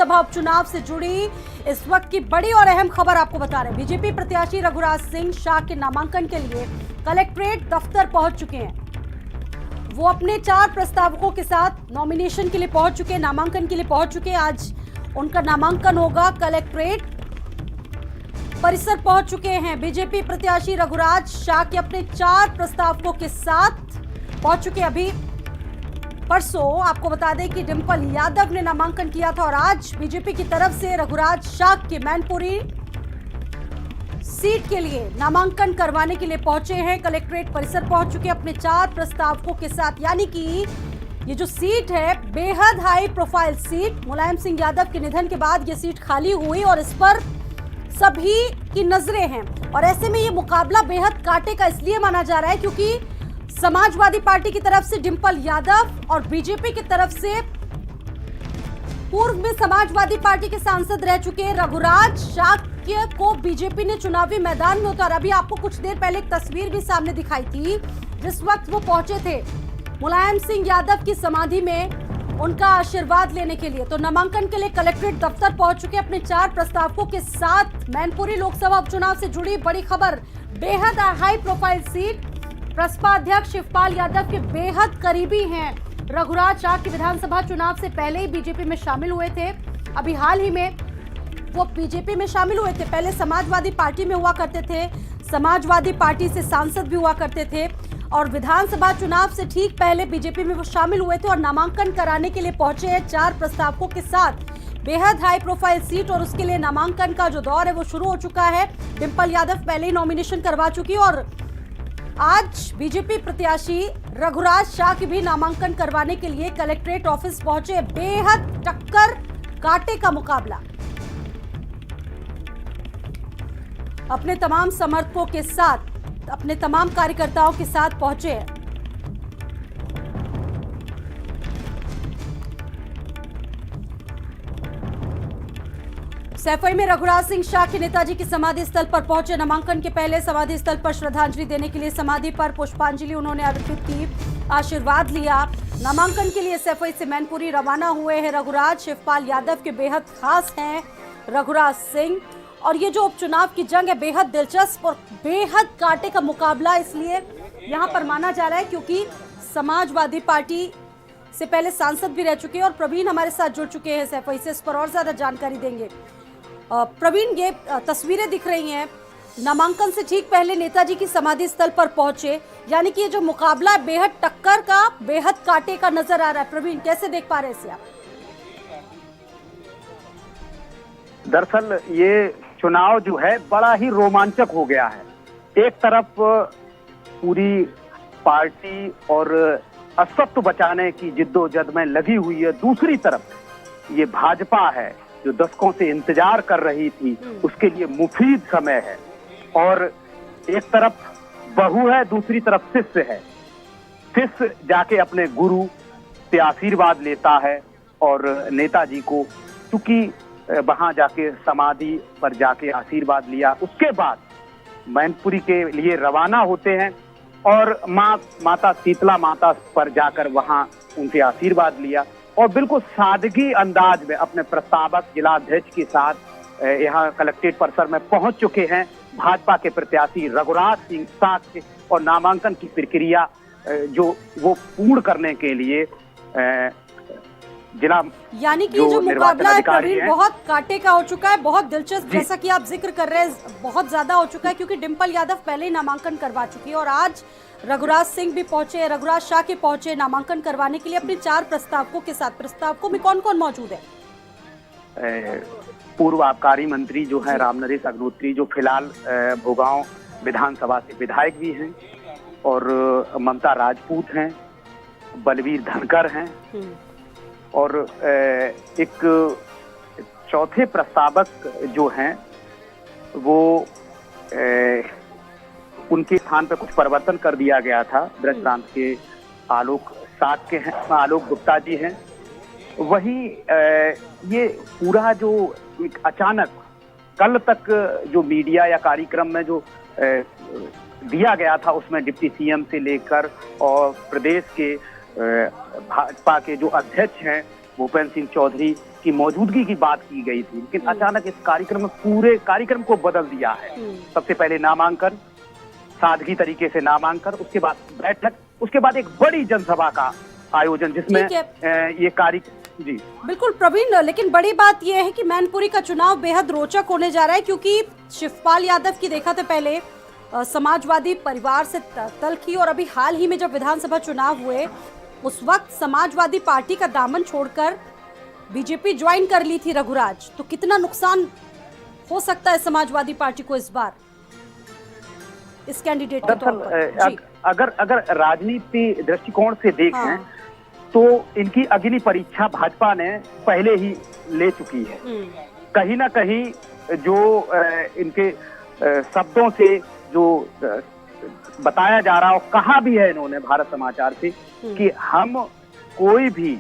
सभा उपचुनाव से जुड़ी इस वक्त की बड़ी और अहम खबर आपको बता रहे हैं। बीजेपी प्रत्याशी रघुराज सिंह शाह के नामांकन के लिए कलेक्ट्रेट दफ्तर पहुंच चुके हैं। वो अपने 4 प्रस्तावकों के साथ नॉमिनेशन के लिए पहुंच चुके हैं, नामांकन के लिए पहुंच चुके हैं। आज उनका नामांकन होगा। कलेक्ट्रेट परिसर पहुंच चुके हैं बीजेपी प्रत्याशी रघुराज शाह के अपने 4 प्रस्तावकों के साथ पहुंच चुके हैं। अभी परसों आपको बता दें कि डिंपल यादव ने नामांकन किया था और आज बीजेपी की तरफ से रघुराज शाह के मैनपुरी सीट के लिए नामांकन करवाने के लिए पहुंचे हैं। कलेक्ट्रेट परिसर पहुंच चुके हैं अपने 4 प्रस्तावकों के साथ। यानी कि ये जो सीट है बेहद high profile seat, Mulayam Singh Yadav के निधन के बाद ये सीट खाली हुई और इस पर सभी की नजरें हैं। और ऐसे में ये मुकाबला बेहद कांटे का इसलिए माना जा रहा है क्योंकि समाजवादी पार्टी की तरफ से डिंपल यादव और बीजेपी की तरफ से पूर्व में समाजवादी पार्टी के सांसद रह चुके रघुराज शाह को बीजेपी ने चुनावी मैदान में उतारा। अभी आपको कुछ देर पहले एक तस्वीर भी सामने दिखाई थी जिस वक्त वो पहुंचे थे मुलायम सिंह यादव की समाधि में उनका आशीर्वाद लेने के लिए। तो नामांकन के लिए कलेक्ट्रेट दफ्तर पहुंच चुके अपने 4 प्रस्तावकों के साथ। मैनपुरी लोकसभा उपचुनाव से जुड़ी बड़ी खबर, बेहद हाई प्रोफाइल सीट। प्रसपा अध्यक्ष शिवपाल यादव के बेहद करीबी हैं रघुराज शाह की विधानसभा चुनाव से पहले ही बीजेपी में शामिल हुए थे। अभी हाल ही में वो बीजेपी में शामिल हुए थे। पहले समाजवादी पार्टी में हुआ करते थे, समाजवादी पार्टी से सांसद भी हुआ करते थे और विधानसभा चुनाव से ठीक पहले बीजेपी में वो शामिल हुए थे और नामांकन कराने के लिए पहुंचे हैं 4 प्रस्तावकों के साथ। बेहद हाई प्रोफाइल सीट और उसके लिए नामांकन का जो दौर है वो शुरू हो चुका है। डिंपल यादव पहले ही नॉमिनेशन करवा चुकी और आज बीजेपी प्रत्याशी रघुराज शाह की भी नामांकन करवाने के लिए कलेक्ट्रेट ऑफिस पहुंचे। बेहद टक्कर, कांटे का मुकाबला। अपने तमाम समर्थकों के साथ, अपने तमाम कार्यकर्ताओं के साथ पहुंचे हैं। सैफई में रघुराज सिंह शाह के नेताजी की समाधि स्थल पर पहुंचे। नामांकन के पहले समाधि स्थल पर श्रद्धांजलि देने के लिए समाधि पर पुष्पांजलि उन्होंने अर्पित की, आशीर्वाद लिया। नामांकन के लिए सैफई से मैनपुरी रवाना हुए हैं रघुराज। शिवपाल यादव के बेहद खास हैं रघुराज सिंह और ये जो उपचुनाव की जंग है बेहद दिलचस्प और बेहद कांटे का मुकाबला इसलिए यहाँ पर माना जा रहा है क्योंकि समाजवादी पार्टी से पहले सांसद भी रह चुके हैं और प्रवीण हमारे साथ जुड़ चुके हैं सैफई से। इस पर और ज्यादा जानकारी देंगे। प्रवीण, ये तस्वीरें दिख रही हैं नामांकन से ठीक पहले नेताजी की समाधि स्थल पर पहुंचे, यानी कि ये जो मुकाबला है बेहद टक्कर का, बेहद कांटे का नजर आ रहा है। प्रवीण, कैसे देख पा रहे हैं इसे आप? दरअसल ये चुनाव जो है बड़ा ही रोमांचक हो गया है। एक तरफ पूरी पार्टी और अस्तित्व बचाने की जिद्दोजहद में लगी हुई है, दूसरी तरफ ये भाजपा है जो दशकों से इंतजार कर रही थी, उसके लिए मुफीद समय है। और एक तरफ बहू है, दूसरी तरफ शिष्य है। शिष्य जाके अपने गुरु से आशीर्वाद लेता है और नेताजी को, क्योंकि वहां जाके समाधि पर जाके आशीर्वाद लिया, उसके बाद मैनपुरी के लिए रवाना होते हैं और माता शीतला माता पर जाकर वहां उनसे आशीर्वाद लिया और बिल्कुल सादगी अंदाज में अपने प्रस्तावक जिलाध्यक्ष के साथ यहाँ कलेक्ट्रेट परिसर में पहुंच चुके हैं भाजपा के प्रत्याशी रघुराज सिंह शाह के। और नामांकन की प्रक्रिया जो वो पूर्ण करने के लिए जिला, यानी कि जो मुकाबला है प्रवीण बहुत कांटे का हो चुका है, बहुत दिलचस्प, जैसा कि आप जिक्र कर रहे हैं, बहुत ज्यादा हो चुका है क्योंकि डिंपल यादव पहले ही नामांकन करवा चुकी है और आज रघुराज सिंह भी पहुंचे, रघुराज शाह के पहुंचे नामांकन करवाने के लिए अपने 4 प्रस्तावकों के साथ। प्रस्तावकों में कौन कौन मौजूद है? पूर्व आबकारी मंत्री जो है रामनरेश अग्निहोत्री, जो फिलहाल भोगांव विधानसभा से विधायक भी हैं, और ममता राजपूत हैं, बलवीर धनकर हैं और एक चौथे प्रस्तावक जो हैं वो उनके स्थान पर कुछ परिवर्तन कर दिया गया था। ब्रजप्रांत के आलोक साथ के हैं, आलोक गुप्ता जी हैं। वही ये पूरा जो एक अचानक कल तक जो मीडिया या कार्यक्रम में जो दिया गया था उसमें डिप्टी सीएम से लेकर और प्रदेश के भाजपा के जो अध्यक्ष हैं भूपेंद्र सिंह चौधरी की मौजूदगी की बात की गई थी, लेकिन अचानक इस कार्यक्रम में पूरे कार्यक्रम को बदल दिया है। सबसे पहले नामांकन, सादगी तरीके से नामांकन, उसके बाद बैठक, उसके बाद एक बड़ी जनसभा का आयोजन जिसमें ये कार्य जी बिल्कुल प्रवीण, लेकिन बड़ी बात यह है कि मैनपुरी का चुनाव बेहद रोचक होने जा रहा है, क्योंकि शिवपाल यादव की देखा था पहले समाजवादी परिवार से तल्खी, और अभी हाल ही में जब विधानसभा चुनाव हुए उस वक्त समाजवादी पार्टी का दामन छोड़कर बीजेपी ज्वाइन कर ली थी रघुराज। तो कितना नुकसान हो सकता है समाजवादी पार्टी को इस बार इस कैंडिडेट के तौर पर? अगर राजनीति दृष्टिकोण से देखें तो इनकी अग्नि परीक्षा भाजपा ने पहले ही ले चुकी है। कहीं ना कहीं जो इनके शब्दों से जो बताया जा रहा, और कहा भी है इन्होंने भारत समाचार से कि हम कोई भी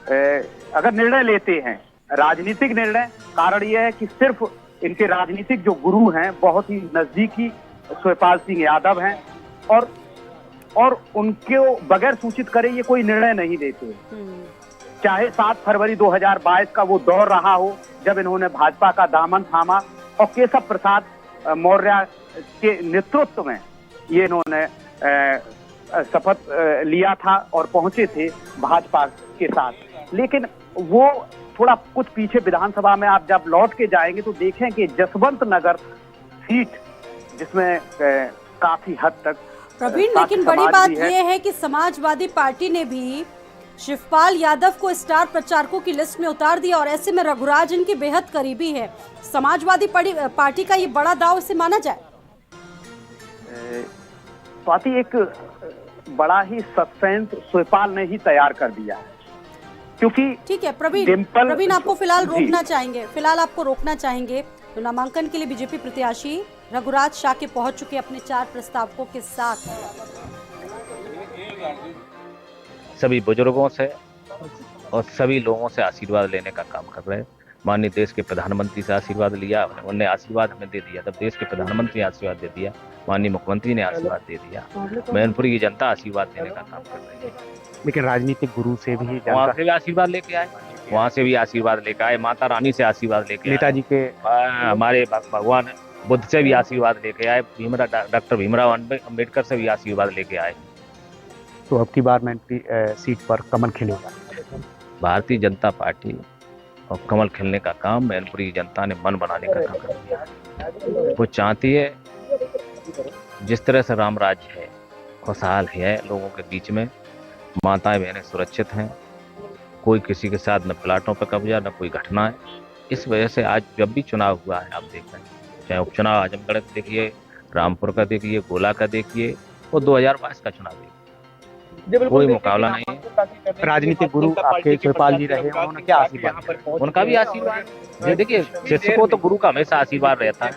अगर निर्णय लेते हैं, राजनीतिक निर्णय, कारण यह है कि सिर्फ इनके राजनीतिक जो गुरु हैं बहुत ही नजदीकी शिवपाल सिंह यादव हैं, और उनको बगैर सूचित करे ये कोई निर्णय नहीं देते। चाहे 7 फरवरी 2022 का वो दौर रहा हो जब इन्होंने भाजपा का दामन थामा और केशव प्रसाद मौर्य के नेतृत्व में ये इन्होंने शपथ लिया था और पहुंचे थे भाजपा के साथ, लेकिन वो थोड़ा कुछ पीछे विधानसभा में आप जब लौट के जाएंगे तो देखें कि जसवंत नगर सीट जिसमें काफी हद तक प्रवीण, लेकिन बड़ी बात यह है कि समाजवादी पार्टी ने भी शिवपाल यादव को स्टार प्रचारकों की लिस्ट में उतार दिया, और ऐसे में रघुराज इनकी बेहद करीबी है। समाजवादी पार्टी का ये बड़ा दाव इसे माना जाए? स्वाति, एक बड़ा ही सस्पेंस शिवपाल ने ही तैयार कर दिया है, क्योंकि ठीक है प्रवीण आपको फिलहाल रोकना चाहेंगे। तो नामांकन के लिए बीजेपी प्रत्याशी रघुराज शाह के पहुंच चुके अपने 4 प्रस्तावकों के साथ। सभी बुजुर्गों से और सभी लोगों से आशीर्वाद लेने का काम कर रहे हैं। माननीय देश के प्रधानमंत्री से आशीर्वाद लिया, उन्होंने आशीर्वाद हमें दे दिया, तब देश के प्रधानमंत्री ने आशीर्वाद दे दिया, माननीय मुख्यमंत्री ने आशीर्वाद दे दिया, मैनपुरी की जनता आशीर्वाद देने का काम कर रही है। लेकिन राजनीतिक गुरु से भी वहाँ से भी आशीर्वाद लेके आए, वहाँ से भी आशीर्वाद लेके आए, माता रानी से आशीर्वाद लेके, नेताजी के हमारे भगवान बुद्ध से भी आशीर्वाद लेके आए, डॉक्टर भीमराव अम्बेडकर से भी आशीर्वाद लेके आए। तो अब की बार मैनपुरी सीट पर कमल खिलेगा। भारतीय जनता पार्टी और कमल खिलने का काम मैनपुरी की जनता ने मन बनाने का काम कर दिया। वो चाहती है जिस तरह से राम राज्य है, खुशहाल है, लोगों के बीच में माताएं बहनें सुरक्षित हैं, कोई किसी के साथ न प्लाटों पर कब्जा न कोई घटना है। इस वजह से आज जब भी चुनाव हुआ है, आप देख रहे हैं, चाहे उपचुनाव आजमगढ़ का देखिए, रामपुर का देखिए, गोला का देखिए, और 2022 का चुनाव देखिए, कोई मुकाबला नहीं है। राजनीतिक गुरु आपके शिवपाल जी रहे, उन्होंने क्या आशीर्वाद? उनका भी आशीर्वाद ये देखिए, शिष्य को तो गुरु का हमेशा आशीर्वाद रहता है,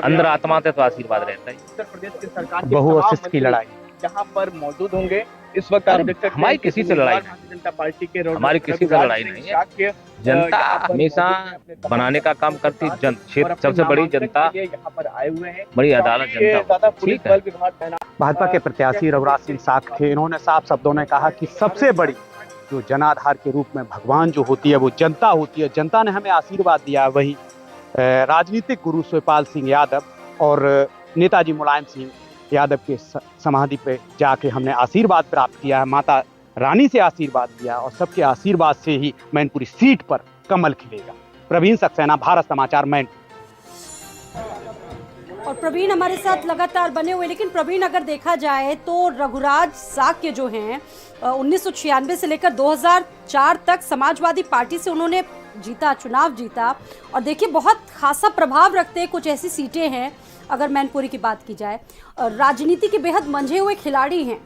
अंदर आत्मा से तो आशीर्वाद रहता है। उत्तर प्रदेश की सरकार बहु और शिष्य की लड़ाई जहाँ पर मौजूद होंगे इस वक्त आप देख सकते हैं। हमारी किसी से लड़ाई नहीं, भारतीय जनता पार्टी के हमारी किसी से लड़ाई नहीं है। जनता हमेशा बनाने का काम करती, क्षेत्र सबसे बड़ी जनता यहाँ पर आए हुए हैं, बड़ी अदालत जनता। ठीक है, भाजपा के प्रत्याशी रघुराज सिंह साख थे, इन्होंने साफ शब्दों में कहा कि सबसे बड़ी जो जनाधार के रूप में भगवान जो होती है वो जनता होती है, जनता ने हमें आशीर्वाद दिया। वही राजनीतिक गुरु शिवपाल सिंह यादव और नेताजी मुलायम सिंह यादव के समाधि पे जाके हमने आशीर्वाद प्राप्त किया है, माता रानी से आशीर्वाद दिया, और सबके आशीर्वाद से ही मैनपुरी सीट पर कमल खिलेगा। प्रवीण सक्सेना, भारत समाचार, मैनपुरी। और प्रवीण हमारे साथ लगातार बने हुए, लेकिन प्रवीण अगर देखा जाए तो रघुराज साक्य जो हैं 1996 से लेकर 2004 तक समाजवादी पार्टी से उन्होंने चुनाव जीता, और देखिए बहुत खासा प्रभाव रखते हैं। कुछ ऐसी सीटें हैं, अगर मैनपुरी की बात की जाए, राजनीति के बेहद मंझे हुए खिलाड़ी हैं।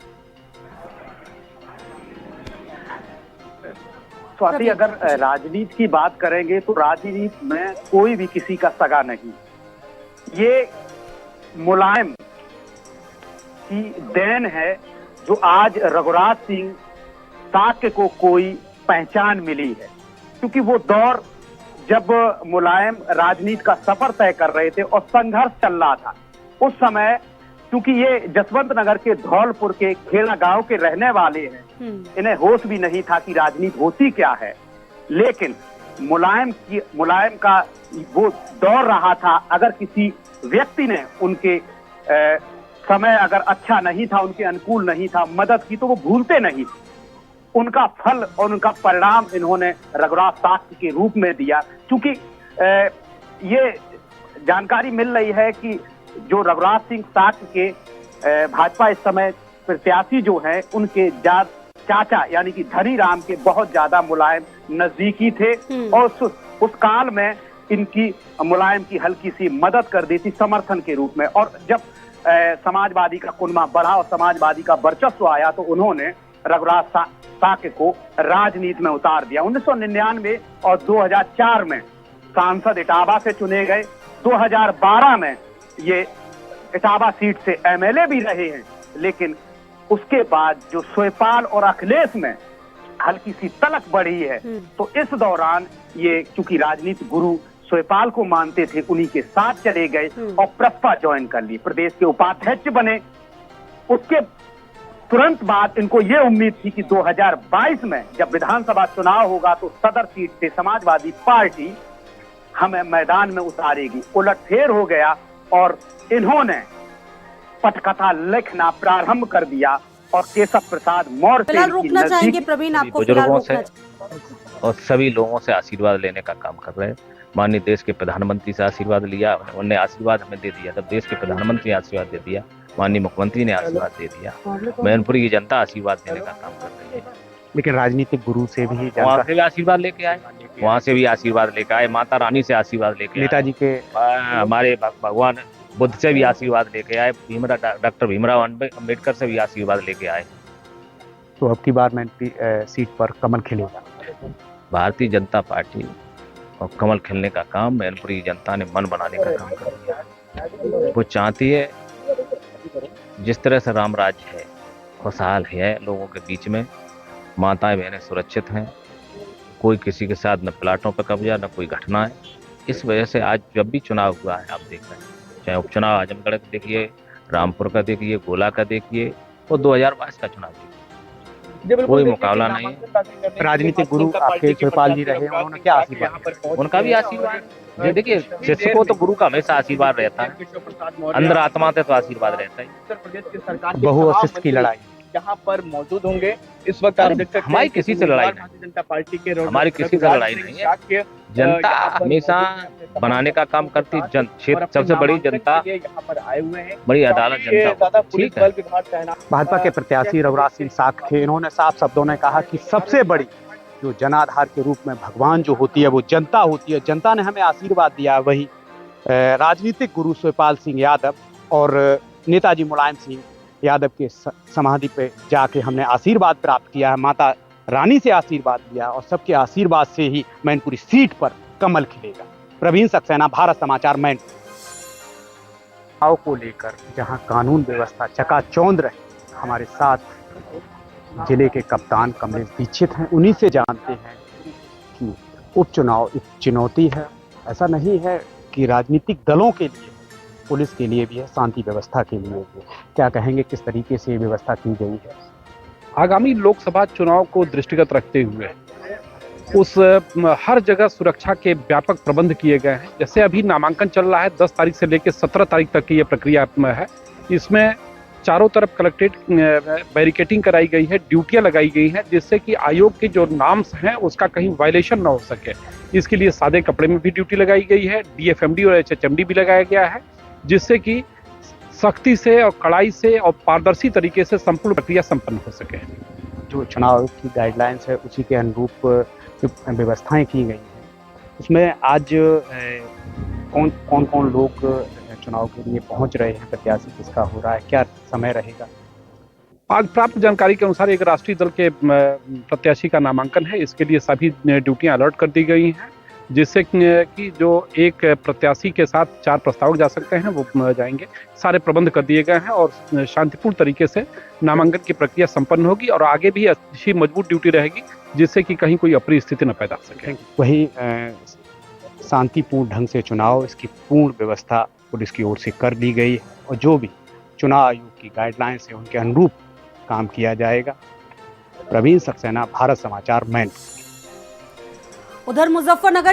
स्वाति, अगर राजनीति की बात करेंगे तो राजनीति में कोई भी किसी का सगा नहीं। ये मुलायम की देन है जो आज रघुराज सिंह साक्य को कोई पहचान मिली है, क्योंकि वो दौर जब मुलायम राजनीति का सफर तय कर रहे थे और संघर्ष चल रहा था, उस समय क्योंकि ये जसवंत नगर के धौलपुर के खेड़ा गांव के रहने वाले हैं, इन्हें होश भी नहीं था कि राजनीति होती क्या है। लेकिन मुलायम का वो दौर रहा था। अगर किसी व्यक्ति ने उनके समय अगर अच्छा नहीं था, उनके अनुकूल नहीं था, मदद की, तो वो भूलते नहीं। उनका फल और उनका परिणाम इन्होंने रघुराज साक्य के रूप में दिया। क्योंकि ये जानकारी मिल रही है कि जो रघुराज सिंह साक्य के भाजपा इस समय प्रत्याशी जो है, उनके चाचा यानी कि धनी राम के बहुत ज्यादा मुलायम नजदीकी थे और उस काल में इनकी मुलायम की हल्की सी मदद कर दी थी समर्थन के रूप में। और जब समाजवादी का कुनबा बढ़ा और समाजवादी का वर्चस्व आया तो उन्होंने रघुराज साक्य को राजनीति में उतार दिया। 1999 और 2004 में सांसद इटावा से चुने गए। 2012 में ये इटावा सीट से एमएलए भी रहे हैं। लेकिन उसके बाद जो सोयपाल और अखिलेश में हल्की सी तलक बढ़ी है, तो इस दौरान ये चूंकि राजनीति गुरु सोयपाल को मानते थे, उन्हीं के साथ चले गए और प्रसपा ज्वाइन कर ली, प्रदेश के उपाध्यक्ष बने। उसके तुरंत बाद इनको ये उम्मीद थी कि 2022 में जब विधानसभा चुनाव होगा तो सदर सीट से समाजवादी पार्टी हमें मैदान में उतारेगी। उलटफेर हो गया और इन्होंने पटकथा लिखना प्रारंभ कर दिया और केशव प्रसाद मौर्य फिलहाल रुकना चाहेंगे प्रवीण, आपको फिलहाल बुजुर्गों से रुकना और सभी लोगों से आशीर्वाद लेने का काम कर रहे हैं। माननीय देश के प्रधानमंत्री से आशीर्वाद लिया, उन्होंने आशीर्वाद हमें दे दिया। जब देश के प्रधानमंत्री ने आशीर्वाद दे दिया, माननीय मुख्यमंत्री ने आशीर्वाद दे दिया, मैनपुरी की जनता आशीर्वाद देने का काम कर रही है। लेकिन राजनीतिक गुरु से भी वहाँ से भी आशीर्वाद लेके आए, वहाँ से भी आशीर्वाद लेके आए, माता रानी से आशीर्वाद लेके आए, नेताजी के हमारे भगवान बुद्ध से भी आशीर्वाद लेके आए, डॉक्टर भीमराव अम्बेडकर से भी आशीर्वाद लेके आए। तो अब की बार मैनपुरी सीट पर कमल खिलेगा। भारतीय जनता पार्टी और कमल खिलने का काम मैनपुरी की जनता ने मन बनाने का काम कर दिया। वो चाहती है जिस तरह से राम राज्य है, खुशहाल है, लोगों के बीच में माताएं बहनें सुरक्षित हैं, कोई किसी के साथ न प्लाटों पर कब्जा न कोई घटना है। इस वजह से आज जब भी चुनाव हुआ है, आप देख रहे हैं, चाहे उपचुनाव आजमगढ़ का देखिए, रामपुर का देखिए, गोला का देखिए और 2022 का चुनाव देखिए, कोई मुकाबला नहीं है। राजनीतिक गुरु आपके सोयपाल जी रहे, उन्होंने क्या आशीर्वाद? उनका भी आशीर्वाद ये देखिए, शिष्य को तो गुरु का हमेशा आशीर्वाद रहता है, अंदर आत्मा से तो आशीर्वाद रहता है। उत्तर प्रदेश की सरकार बहुवशिष्ट की लड़ाई यहाँ पर मौजूद होंगे। इस वक्त आप देख सकते हैं हमारी किसी से लड़ाई नहीं, भारतीय जनता पार्टी के हमारी किसी से लड़ाई नहीं है। जनता हमेशा बनाने का काम करती, क्षेत्र सबसे बड़ी जनता, यहाँ पर आए हुए हैं, बड़ी अदालत जनता, ठीक है। भाजपा के प्रत्याशी रघुराज सिंह साक्य थे। इन्होंने साफ शब्दों में कहा कि सबसे बड़ी जो जनाधार के रूप में भगवान जो होती है वो जनता होती है। जनता ने हमें आशीर्वाद दिया। वही राजनीतिक गुरु सोयपाल सिंह यादव और नेताजी मुलायम सिंह यादव के समाधि पे जाके हमने आशीर्वाद प्राप्त किया है, माता रानी से आशीर्वाद लिया और सबके आशीर्वाद से ही मैनपुरी सीट पर कमल खिलेगा। प्रवीण सक्सेना, भारत समाचार, मैनपुरी। चुनाव को लेकर जहां कानून व्यवस्था चकाचौंध रहे, हमारे साथ जिले के कप्तान कमलेश दीक्षित हैं। उन्हीं से जानते हैं कि उपचुनाव एक चुनौती है। ऐसा नहीं है कि राजनीतिक दलों के लिए, पुलिस के लिए भी है, शांति व्यवस्था के लिए भी। क्या कहेंगे, किस तरीके से व्यवस्था की गई है? आगामी लोकसभा चुनाव को दृष्टिगत रखते हुए हर जगह सुरक्षा के व्यापक प्रबंध किए गए हैं। जैसे अभी नामांकन चल रहा है, 10 तारीख से लेकर 17 तारीख तक की ये प्रक्रिया है। इसमें चारों तरफ कलेक्ट्रेट बैरिकेटिंग कराई गई है, ड्यूटियां लगाई गई हैं, जिससे कि आयोग के जो नॉर्म्स हैं उसका कहीं वायलेशन ना हो सके। इसके लिए सादे कपड़े में भी ड्यूटी लगाई गई है, डीएफएमडी और एचएचएमडी भी लगाया गया है, जिससे कि सख्ती से और कड़ाई से और पारदर्शी तरीके से संपूर्ण प्रक्रिया संपन्न हो सके। जो चुनाव आयोग की गाइडलाइंस है उसी के अनुरूप जो व्यवस्थाएं की गई हैं, उसमें आज कौन कौन लोग चुनाव के लिए पहुंच रहे हैं, प्रत्याशी किसका हो रहा है, क्या समय रहेगा? आज प्राप्त जानकारी के अनुसार एक राष्ट्रीय दल के प्रत्याशी का नामांकन है। इसके लिए सभी ड्यूटियां अलर्ट कर दी गई हैं, जिससे कि जो एक प्रत्याशी के साथ 4 प्रस्तावक जा सकते हैं वो जाएंगे। सारे प्रबंध कर दिए गए हैं और शांतिपूर्ण तरीके से नामांकन की प्रक्रिया संपन्न होगी और आगे भी अच्छी मजबूत ड्यूटी रहेगी, जिससे कि कहीं कोई अप्रिय स्थिति न पैदा हो सके। वही शांतिपूर्ण ढंग से चुनाव, इसकी पूर्ण व्यवस्था पुलिस की ओर से कर दी गई है और जो भी चुनाव आयोग की गाइडलाइंस है उनके अनुरूप काम किया जाएगा। प्रवीण सक्सेना, भारत समाचार, मैनपुरी। उधर मुजफ्फरनगर